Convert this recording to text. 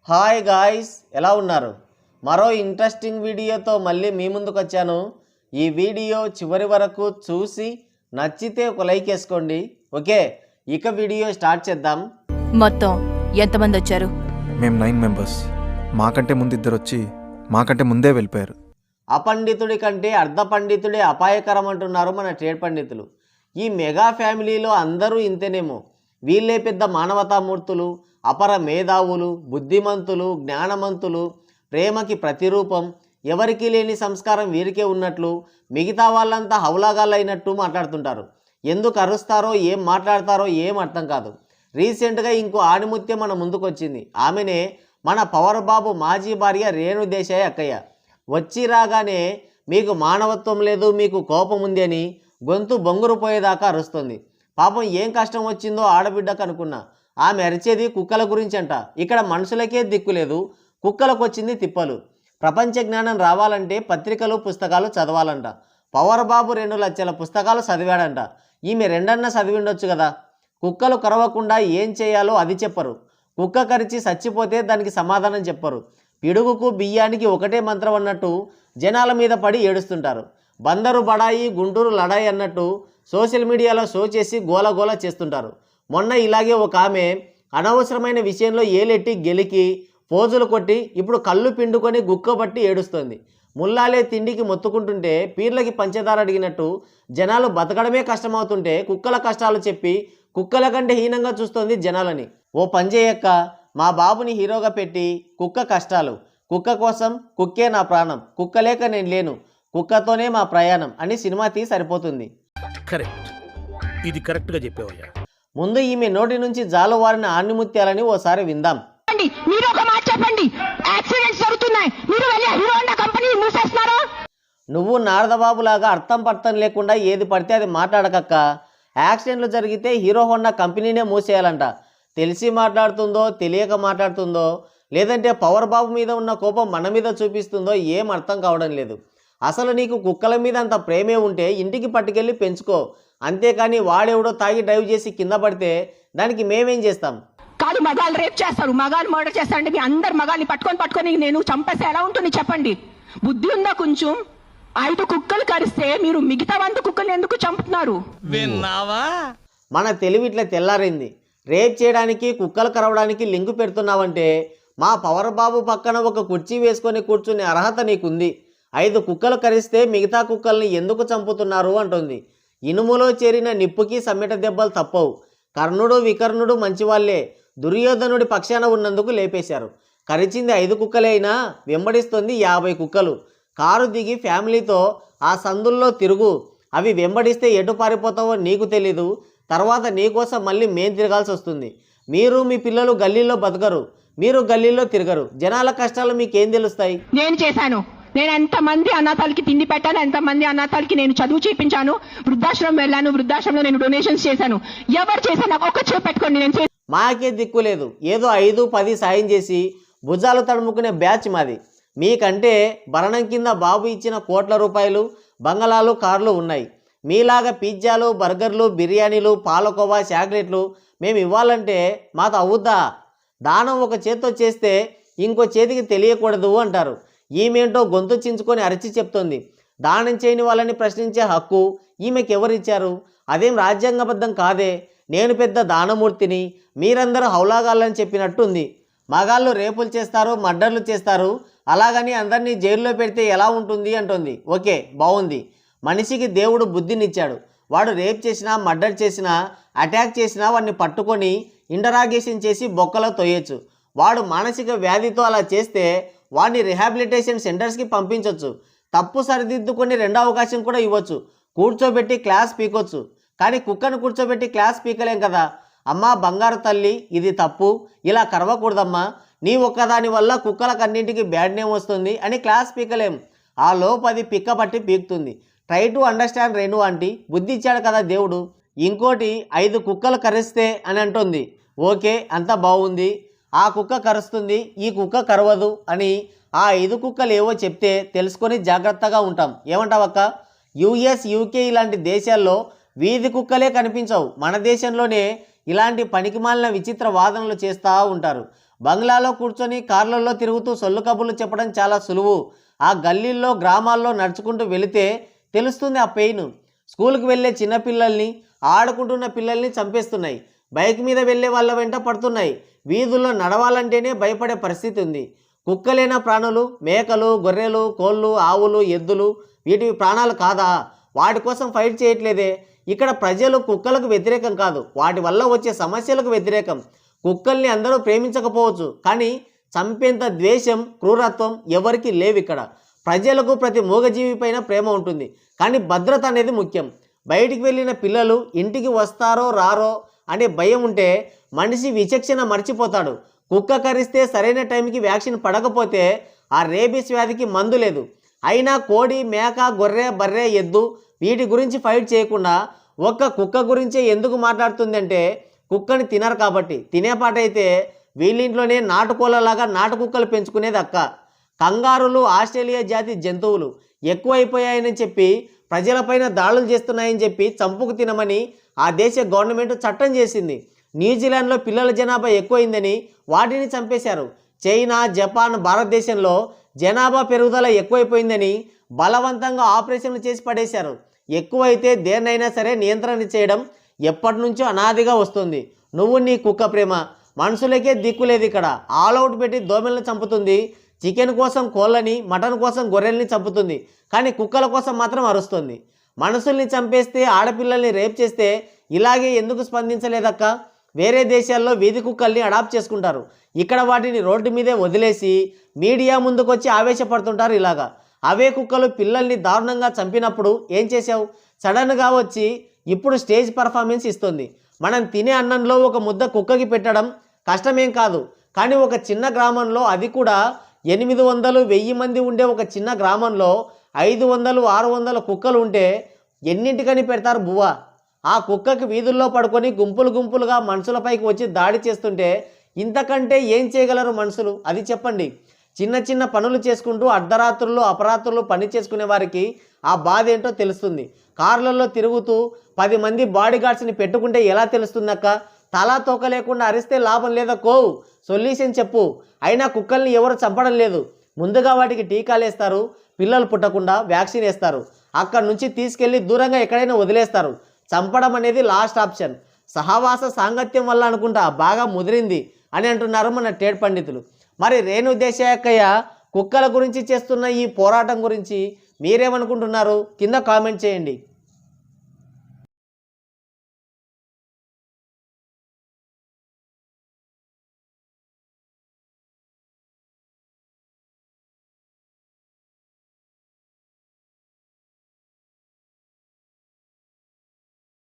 Hi guys, ఎలా ఉన్నారు? మరో ఇంట్రెస్టింగ్ వీడియోతో మళ్ళీ మీ ముందుకు వచ్చాను. ఈ వీడియో చివరి వరకు చూసి నచ్చితే ఒక లైక్ వేసుకోండి. ఓకే, ఇక వీడియో స్టార్ట్ చేద్దాం. మొత్తం ఎంతమంది వచ్చారు? మేము 9 మెంబర్స్. మాకంటే ముందు ఇద్దరు వచ్చి మాకంటే ముందే వెళ్ళిపోయారు. అపండితుడి కంటే అర్ధ పండితుడే అపాయకరం అంటున్నారు మన ట్రేడ్ పండితులు. ఈ మెగా ఫ్యామిలీలో అందరూ ఇంతేనేమో. వీళ్ళే పెద్ద మానవతామూర్తులు, అపర మేధావులు, బుద్ధిమంతులు, జ్ఞానమంతులు, ప్రేమకి ప్రతిరూపం. ఎవరికీ లేని సంస్కారం వీరికే ఉన్నట్లు మిగతా వాళ్ళంతా హౌలాగాళ్ళైనట్టు మాట్లాడుతుంటారు. ఎందుకు అరుస్తారో, ఏం మాట్లాడతారో ఏం అర్థం కాదు. రీసెంట్గా ఇంకో ఆణిముత్యం మన ముందుకు వచ్చింది. ఆమెనే మన పవర్ బాబు మాజీ భార్య రేణు దేశాయ్ అక్కయ్య. వచ్చి రాగానే మీకు మానవత్వం లేదు, మీకు కోపం ఉంది అని గొంతు బొంగురు పోయేదాకా అరుస్తుంది. పాపం ఏం కష్టం వచ్చిందో ఆడబిడ్డకు అనుకున్నా. ఆమె అరిచేది కుక్కల గురించి అంట. ఇక్కడ మనుషులకే దిక్కు లేదు, కుక్కలకు వచ్చింది తిప్పలు. ప్రపంచ జ్ఞానం రావాలంటే పత్రికలు పుస్తకాలు చదవాలంట. పవర్ బాబు 2 లక్షల పుస్తకాలు చదివాడంట. ఈమె 2 చదివిండొచ్చు కదా. కుక్కలు కరవకుండా ఏం చేయాలో అది చెప్పరు. కుక్క కరిచి చచ్చిపోతే దానికి సమాధానం చెప్పరు. పిడుగుకు బియ్యానికి ఒకటే మంత్రం అన్నట్టు జనాల మీద పడి ఏడుస్తుంటారు. బందరు బడాయి, గుంటూరు లడాయి అన్నట్టు సోషల్ మీడియాలో షో చేసి గోలగోల చేస్తుంటారు. మొన్న ఇలాగే ఒక ఆమె అనవసరమైన విషయంలో ఏలెట్టి గెలికి పోజులు కొట్టి ఇప్పుడు కళ్ళు పిండుకొని గుక్కబట్టి ఏడుస్తుంది. ముల్లాలే తిండికి మొత్తుకుంటుంటే పీర్లకి పంచదార అడిగినట్టు జనాలు బతకడమే కష్టమవుతుంటే కుక్కల కష్టాలు చెప్పి కుక్కల కంటే హీనంగా చూస్తోంది జనాలని. ఓ పంజేయక్క, మా బాబుని హీరోగా పెట్టి కుక్క కష్టాలు, కుక్క కోసం కుక్కే నా ప్రాణం, కుక్క లేక నేను లేను, కుక్కతోనే మా ప్రయాణం అని సినిమా తీ సరిపోతుంది. కరెక్ట్, ఇది కరెక్ట్గా చెప్పావయ్యా. ముందు ఈమె నోటి నుంచి జాలువారిన ఆణిముత్యాలని ఓసారి విందాం. మీరు ఒక మాట చెప్పండి, యాక్సిడెంట్స్ జరుగుతున్నాయి, మీరు వెళ్ళి హీరో హోండా కంపెనీ మూసేస్తున్నారు. నువ్వు నారదబాబులాగా అర్థం పర్థం లేకుండా ఏది పడితే అది మాట్లాడకక్క. యాక్సిడెంట్లు జరిగితే హీరో హోండా కంపెనీనే మూసేయాలంట. తెలిసి మాట్లాడుతుందో తెలియక మాట్లాడుతుందో, లేదంటే పవర్ బాబు మీద ఉన్న కోపం మన మీద చూపిస్తుందో ఏం అర్థం కావడం లేదు. అసలు నీకు కుక్కల మీద అంత ప్రేమే ఉంటే ఇంటికి పట్టుకెళ్ళి పెంచుకో, అంతేకాని వాడెవడో తాగి డ్రైవ్ చేసి కింద పడితే దానికి మేమేం చేస్తాం? కాదు, మగాళ్ళు రేప్ చేస్తారు, మగాళ్ళు మర్డర్ చేస్తారంటే మీ అందరు మగాళ్ళని పట్టుకొని నేను చంపేస్తే ఎలా ఉంటుంది చెప్పండి? బుద్ధి ఉందా కొంచెం? 5 కుక్కలు కరిస్తే మీరు మిగతా 100 కుక్కలు ఎందుకు చంపుతున్నారు? విన్నావా? మన తెలివి ఇట్లా తెల్లారింది. రేప్ చేయడానికి కుక్కలు కరవడానికి లింకు పెడుతున్నావంటే మా పవర్ బాబు పక్కన ఒక కుర్చీ వేసుకొని కూర్చునే అర్హత నీకుంది. 5 కుక్కలు కరిస్తే మిగతా కుక్కల్ని ఎందుకు చంపుతున్నారు అంటుంది. ఇనుములో చేరిన నిప్పుకి సమ్మెట దెబ్బలు తప్పవు. కర్ణుడు వికర్ణుడు మంచివాళ్లే, దుర్యోధనుడి పక్షాన ఉన్నందుకు లేపేశారు. కరిచింది 5 కుక్కలే అయినా వెంబడిస్తుంది 50 కుక్కలు. కారు దిగి ఫ్యామిలీతో ఆ సందుల్లో తిరుగు. అవి వెంబడిస్తే ఎటు పారిపోతావో నీకు తెలీదు. తర్వాత నీకోసం మళ్ళీ మేం తిరగాల్సి వస్తుంది. మీరు మీ పిల్లలు గల్లీలో బతకరు, మీరు గల్లీలో తిరగరు. జనాల కష్టాలు మీకేం తెలుస్తాయి? నేను చేశాను. నేను ఎంతమంది అనాథాలకి తిండి పెట్టాను, ఎంతమంది అనాథాలకి నేను చదువు చేయించాను, వృద్ధాశ్రమం వెళ్ళాను, వృద్ధాశ్రమంలో నేను డొనేషన్స్ చేశాను. ఎవరు చేశాను నాకు ఒక చేపు పెట్టుకోండి. నేను మాకే దిక్కు లేదు. ఏదో 5-10 సాయం చేసి భుజాలు తడుముకునే బ్యాచ్ మాది. మీకంటే భరణం కింద బాబు ఇచ్చిన కోట్ల రూపాయలు, బంగళాలు, కార్లు ఉన్నాయి. మీలాగా పిజ్జాలు, బర్గర్లు, బిర్యానీలు, పాలకోవా, చాక్లెట్లు మేము ఇవ్వాలంటే మాతో అవుద్దా? దానం ఒక చేత్తో చేస్తే ఇంకో చేతికి తెలియకూడదు అంటారు. ఈమెంటో గొంతు చించుకొని అరిచి చెప్తోంది. దానం చేయని వాళ్ళని ప్రశ్నించే హక్కు ఈమెకి ఎవరిచ్చారు? అదేం రాజ్యాంగబద్ధం కాదే. నేను పెద్ద దానమూర్తిని, మీరందరూ హౌలాగాళ్ళని చెప్పినట్టుంది. మగాళ్ళు రేపులు చేస్తారు, మర్డర్లు చేస్తారు, అలాగని అందరినీ జైల్లో పెడితే ఎలా ఉంటుంది అంటుంది. ఓకే, బాగుంది. మనిషికి దేవుడు బుద్ధినిచ్చాడు. వాడు రేప్ చేసినా, మర్డర్ చేసినా, అటాక్ చేసినా వాడిని పట్టుకొని ఇంటరాగేషన్ చేసి బొక్కలో తొయ్యొచ్చు. వాడు మానసిక వ్యాధితో అలా చేస్తే వాడిని రిహాబిలిటేషన్ సెంటర్స్కి పంపించవచ్చు. తప్పు సరిదిద్దుకొని 2వ అవకాశం కూడా ఇవ్వచ్చు. కూర్చోబెట్టి క్లాస్ పీకొచ్చు. కానీ కుక్కను కూర్చోబెట్టి క్లాస్ పీకలేం కదా. అమ్మా బంగారు తల్లి, ఇది తప్పు, ఇలా కరవకూడదమ్మా, నీ ఒక్కదాని వల్ల కుక్కలకన్నింటికి బ్యాడ్ నేమ్ వస్తుంది అని క్లాస్ పీకలేం. ఆ లోపు అది పిక్కబట్టి పీకుతుంది. Try to understand Renu aunty, బుద్ధి ఇచ్చాడు కదా దేవుడు. ఇంకోటి 5 కుక్కలు కరిస్తే అని అంటుంది. ఓకే, అంతా బాగుంది. ఆ కుక్క కరుస్తుంది, ఈ కుక్క కరవదు అని ఆ 5 కుక్కలు ఏవో చెప్తే తెలుసుకొని జాగ్రత్తగా ఉంటాం. ఏమంటావక్క? యుఎస్, యూకే ఇలాంటి దేశాల్లో వీధి కుక్కలే కనిపించవు. మన దేశంలోనే ఇలాంటి పనికిమాలిన విచిత్ర వాదనలు చేస్తూ ఉంటారు. బంగ్లాలో కూర్చొని కార్లలో తిరుగుతూ సొల్లు కబుర్లు చెప్పడం చాలా సులువు. ఆ గల్లీల్లో గ్రామాల్లో నడుచుకుంటూ వెళితే తెలుస్తుంది ఆ పెయిన్. స్కూల్కి వెళ్ళే చిన్నపిల్లల్ని, ఆడుకుంటున్న పిల్లల్ని చంపేస్తున్నాయి. బైక్ మీద వెళ్ళే వాళ్ళ వెంట పడుతున్నాయి. వీధుల్లో నడవాలంటేనే భయపడే పరిస్థితి ఉంది. కుక్కలేన ప్రాణులు, మేకలు, గొర్రెలు, కోళ్ళు, ఆవులు, ఎద్దులు వీటివి ప్రాణాలు కాదా? వాటి కోసం ఫైట్ చేయట్లేదే. ఇక్కడ ప్రజలు కుక్కలకు వ్యతిరేకం కాదు, వాటి వల్ల వచ్చే సమస్యలకు వ్యతిరేకం. కుక్కల్ని అందరూ ప్రేమించకపోవచ్చు, కానీ చంపేంత ద్వేషం, క్రూరత్వం ఎవరికి లేవు ఇక్కడ. ప్రజలకు ప్రతి మూగజీవి పైన ప్రేమ ఉంటుంది, కానీ భద్రత అనేది ముఖ్యం. బయటికి వెళ్ళిన పిల్లలు ఇంటికి వస్తారో రారో అనే భయం ఉంటే మనిషి విచక్షణ మర్చిపోతాడు. కుక్క కరిస్తే సరైన టైంకి వ్యాక్సిన్ పడకపోతే ఆ రేబీస్ వ్యాధికి మందు లేదు. అయినా కోడి, మేక, గొర్రె, బర్రె, ఎద్దు వీటి గురించి ఫైట్ చేయకుండా ఒక్క కుక్క గురించే ఎందుకు మాట్లాడుతుందంటే కుక్కని తినరు కాబట్టి. తినేపాటైతే వీళ్ళింట్లోనే నాటుకోళ్ళలాగా నాటు కుక్కలు పెంచుకునేది అక్క. కంగారులు ఆస్ట్రేలియా జాతి జంతువులు ఎక్కువైపోయాయని చెప్పి ప్రజలపైన దాడులు చేస్తున్నాయని చెప్పి చంపుకు తినమని ఆ దేశ గవర్నమెంట్ చట్టం చేసింది. న్యూజిలాండ్లో పిల్లల జనాభా ఎక్కువైందని వాటిని చంపేశారు. చైనా, జపాన్, భారతదేశంలో జనాభా పెరుగుదల ఎక్కువైపోయిందని బలవంతంగా ఆపరేషన్లు చేసి పడేశారు. ఎక్కువైతే దేన్నైనా సరే నియంత్రణ చేయడం ఎప్పటి నుంచో అనాదిగా వస్తుంది. నువ్వు నీ కుక్క ప్రేమ, మనుషులకే దిక్కులేదు ఇక్కడ. ఆల్అవుట్ పెట్టి దోమలను చంపుతుంది. చికెన్ కోసం కోళ్ళని, మటన్ కోసం గొర్రెల్ని చంపుతుంది, కానీ కుక్కల కోసం మాత్రం అరుస్తుంది. మనుషుల్ని చంపేస్తే, ఆడపిల్లల్ని రేప్ చేస్తే ఇలాగే ఎందుకు స్పందించలేదక్క? వేరే దేశాల్లో వీధి కుక్కల్ని అడాప్ట్ చేసుకుంటారు. ఇక్కడ వాటిని రోడ్డు మీదే వదిలేసి మీడియా ముందుకొచ్చి ఆవేశపడుతుంటారు. ఇలాగా అవే కుక్కలు పిల్లల్ని దారుణంగా చంపినప్పుడు ఏం చేసావు? సడన్గా వచ్చి ఇప్పుడు స్టేజ్ పర్ఫార్మెన్స్ ఇస్తుంది. మనం తినే అన్నంలో ఒక ముద్ద కుక్కకి పెట్టడం కష్టమేం కాదు, కానీ ఒక చిన్న గ్రామంలో, అది కూడా 800-1000 మంది ఉండే ఒక చిన్న గ్రామంలో 500-600 కుక్కలు ఉంటే ఎన్నింటికని పెడతారు బువ్వ? ఆ కుక్కకి వీధుల్లో పడుకొని గుంపులు గుంపులుగా మనుషులపైకి వచ్చి దాడి చేస్తుంటే ఇంతకంటే ఏం చేయగలరు మనుషులు? అది చెప్పండి. చిన్న చిన్న పనులు చేసుకుంటూ అర్ధరాత్రులు, అపరాత్రులు పని చేసుకునే వారికి ఆ బాధ ఏంటో తెలుస్తుంది. కార్లలో తిరుగుతూ 10 మంది బాడీ గార్డ్స్ని పెట్టుకుంటే ఎలా తెలుస్తుందక్క? తలా తోక లేకుండా అరిస్తే లాభం లేదా? సొల్యూషన్ చెప్పు. అయినా కుక్కల్ని ఎవరు చంపడం లేదు. ముందుగా వాటికి టీకాలు వేస్తారు, పిల్లలు పుట్టకుండా వ్యాక్సిన్ వేస్తారు, అక్కడి నుంచి తీసుకెళ్ళి దూరంగా ఎక్కడైనా వదిలేస్తారు. చంపడం అనేది లాస్ట్ ఆప్షన్. సహవాస సాంగత్యం వల్ల అనుకుంటా బాగా ముదిరింది అని అంటున్నారు మన టేడ్ పండితులు. మరి రేణు దేశాయక్కయ్య కుక్కల గురించి చేస్తున్న ఈ పోరాటం గురించి మీరేమనుకుంటున్నారు? కింద కామెంట్ చేయండి.